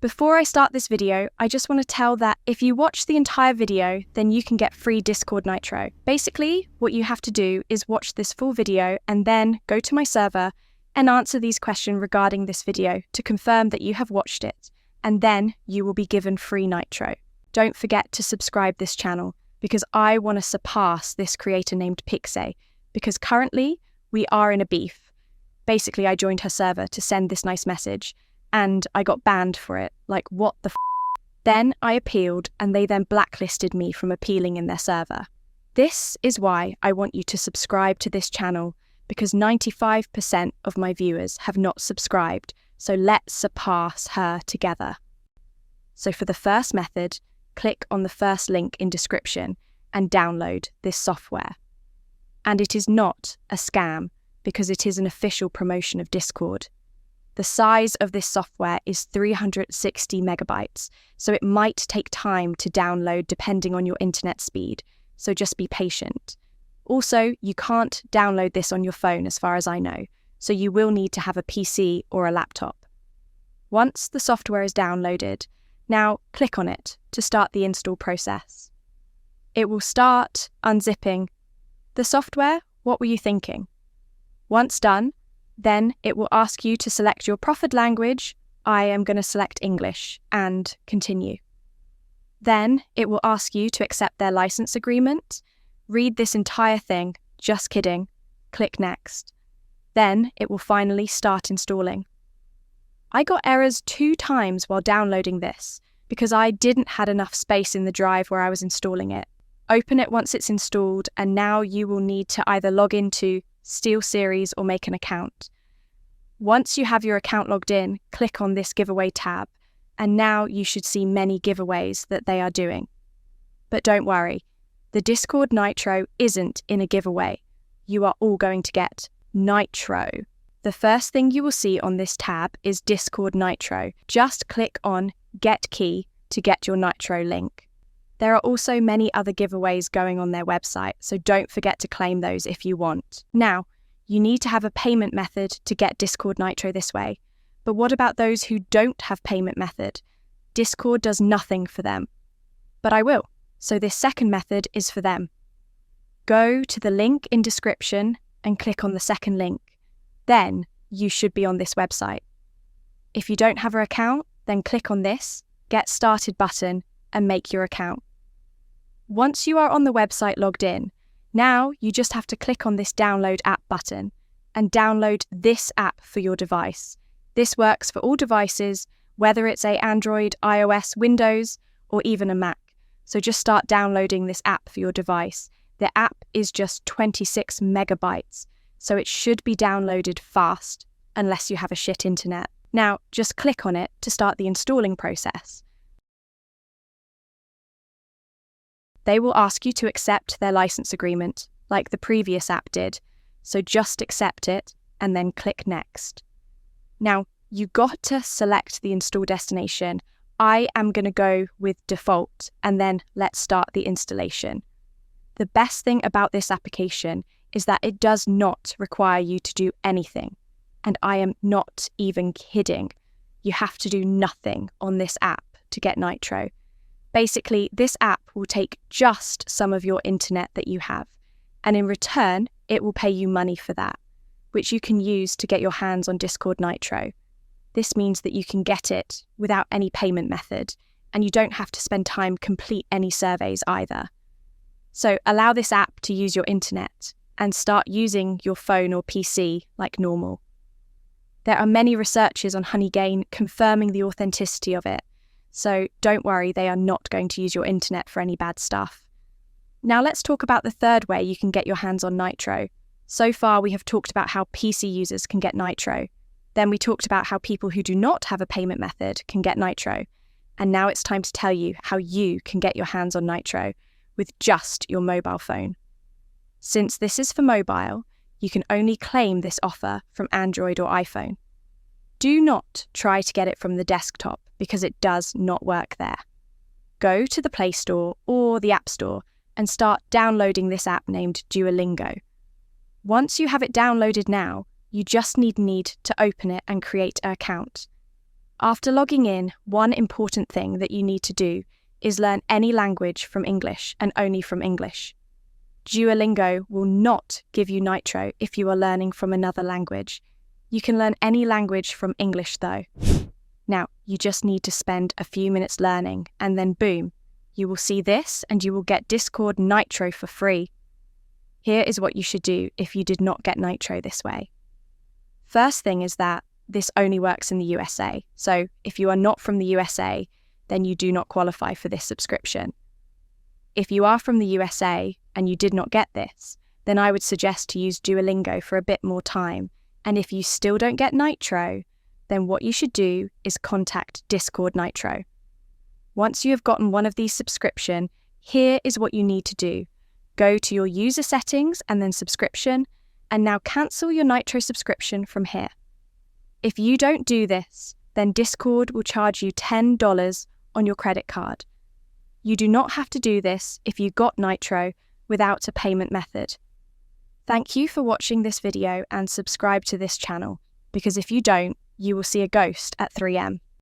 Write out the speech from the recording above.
Before I start this video, I just want to tell that if you watch the entire video, then you can get free Discord Nitro. Basically, what you have to do is watch this full video and then go to my server and answer these questions regarding this video to confirm that you have watched it, and then you will be given free Nitro. Don't forget to subscribe this channel because I want to surpass this creator named Pixie, because currently we are in a beef. Basically, I joined her server to send this nice message, and I got banned for it. Like, what the f***? Then I appealed, and they then blacklisted me from appealing in their server. This is why I want you to subscribe to this channel, because 95% of my viewers have not subscribed, so let's surpass her together. So for the first method, click on the first link in description and download this software. And it is not a scam, because it is an official promotion of Discord. The size of this software is 360 megabytes, so it might take time to download depending on your internet speed, so just be patient. Also, you can't download this on your phone as far as I know, so you will need to have a PC or a laptop. Once the software is downloaded, now click on it to start the install process. It will start unzipping the software. What were you thinking? Once done, then it will ask you to select your preferred language. I am going to select English and continue. Then it will ask you to accept their license agreement. Read this entire thing. Just kidding. Click next. Then it will finally start installing. I got errors 2 times while downloading this because I didn't have enough space in the drive where I was installing it. Open it once it's installed, and now you will need to either log into SteelSeries or make an account. Once you have your account logged in, click on this giveaway tab, and now you should see many giveaways that they are doing. But don't worry, the Discord Nitro isn't in a giveaway. You are all going to get Nitro. The first thing you will see on this tab is Discord Nitro. Just click on Get Key to get your Nitro link. There are also many other giveaways going on their website, so don't forget to claim those if you want. Now, you need to have a payment method to get Discord Nitro this way. But what about those who don't have payment method? Discord does nothing for them. But I will. So this second method is for them. Go to the link in description and click on the second link. Then you should be on this website. If you don't have an account, then click on this Get Started button and make your account. Once you are on the website logged in, now you just have to click on this Download App button and download this app for your device. This works for all devices, whether it's a Android, iOS, Windows, or even a Mac. So just start downloading this app for your device. The app is just 26 megabytes, so it should be downloaded fast unless you have a shit internet. Now, just click on it to start the installing process. They will ask you to accept their license agreement, like the previous app did, so just accept it and then click Next. Now, you got to select the install destination. I am going to go with default, and then let's start the installation. The best thing about this application is that it does not require you to do anything, and I am not even kidding. You have to do nothing on this app to get Nitro. Basically, this app will take just some of your internet that you have, and in return, it will pay you money for that, which you can use to get your hands on Discord Nitro. This means that you can get it without any payment method, and you don't have to spend time complete any surveys either. So allow this app to use your internet and start using your phone or PC like normal. There are many researches on Honeygain confirming the authenticity of it, so don't worry, they are not going to use your internet for any bad stuff. Now let's talk about the third way you can get your hands on Nitro. So far we have talked about how PC users can get Nitro. Then we talked about how people who do not have a payment method can get Nitro. And now it's time to tell you how you can get your hands on Nitro with just your mobile phone. Since this is for mobile, you can only claim this offer from Android or iPhone. Do not try to get it from the desktop because it does not work there. Go to the Play Store or the App Store and start downloading this app named Duolingo. Once you have it downloaded now, you just need to open it and create an account. After logging in, one important thing that you need to do is learn any language from English and only from English. Duolingo will not give you Nitro if you are learning from another language. You can learn any language from English though. Now, you just need to spend a few minutes learning and then boom, you will see this and you will get Discord Nitro for free. Here is what you should do if you did not get Nitro this way. First thing is that this only works in the USA. So if you are not from the USA, then you do not qualify for this subscription. If you are from the USA and you did not get this, then I would suggest to use Duolingo for a bit more time. And if you still don't get Nitro, then what you should do is contact Discord Nitro. Once you have gotten one of these subscriptions, here is what you need to do. Go to your user settings and then subscription, and now cancel your Nitro subscription from here. If you don't do this, then Discord will charge you $10 on your credit card. You do not have to do this if you got Nitro without a payment method. Thank you for watching this video and subscribe to this channel, because if you don't, you will see a ghost at 3 AM.